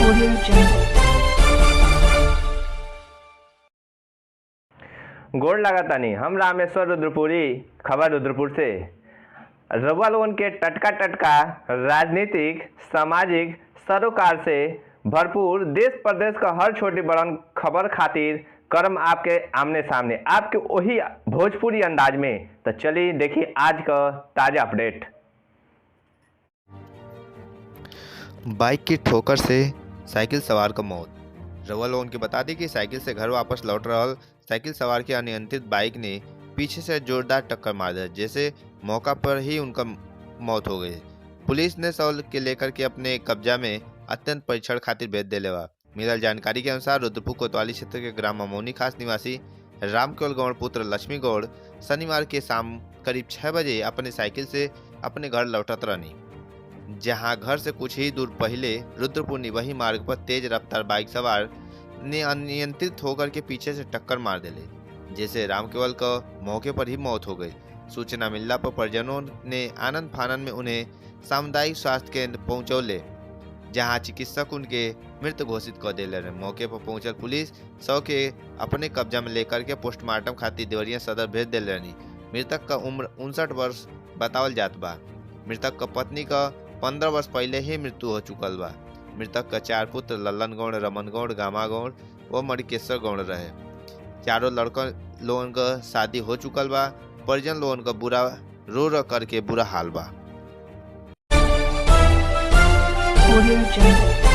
Audio Jungle. गोड़ लगातानी हम रामेश्वर रुद्रपुरी। खबर रुद्रपुर से रउआ लोगन के टटका राजनीतिक सामाजिक सरोकार से भरपूर देश प्रदेश का हर छोटी बड़न खबर खातिर करम आपके आमने सामने आपके वही भोजपुरी अंदाज में। तो चलिए देखिए आज का ताजा अपडेट। बाइक की ठोकर से साइकिल सवार का मौत। रउआ लोगन के बता दी कि साइकिल से घर वापस लौट रहल साइकिल सवार के अनियंत्रित बाइक ने पीछे से जोरदार टक्कर मार दी, जैसे मौका पर ही उनका मौत हो गई। पुलिस ने शव के लेकर के अपने कब्जा में अत्यंत परीक्षण खातिर भेज दिले बा। मिलल जानकारी के अनुसार रुद्रपुर कोतवाली क्षेत्र के ग्राम ममोनी खास निवासी रामकेवल गौड़ पुत्र लक्ष्मी गौड़ शनिवार के शाम करीब 6 बजे अपने साइकिल से अपने घर लौटत रहनी, जहां घर से कुछ ही दूर पहले रुद्रपुर निवही मार्ग पर तेज रफ्तार बाइक सवार ने अनियंत्रित होकर के पीछे से टक्कर मार दिले, जैसे रामकेवल का मौके पर ही मौत हो गई। सूचना मिलने पर परिजनों ने आनंद फानन में उन्हें सामुदायिक स्वास्थ्य केंद्र पहुंचौले, जहां चिकित्सक उनके मृत घोषित कर दिले रहे। मौके पर पहुंचल पुलिस शव के अपने कब्जा में लेकर के पोस्टमार्टम खातिर देवरिया सदर भेज दिले रही। मृतक का उम्र 59 वर्ष बतावल जात बा। मृतक का पत्नी का 15 वर्ष पहले ही मृत्यु हो चुकल बा। मृतक का 4 पुत्र लल्लन गौड़, रमन गौड़, गामा गौड़ व मणिकेश्वर गौड़ रहे। चारों लड़का लोगन का शादी हो चुकल बा। परिजन लोगन का बुरा रो करके बुरा हाल बा। Audio Jungle.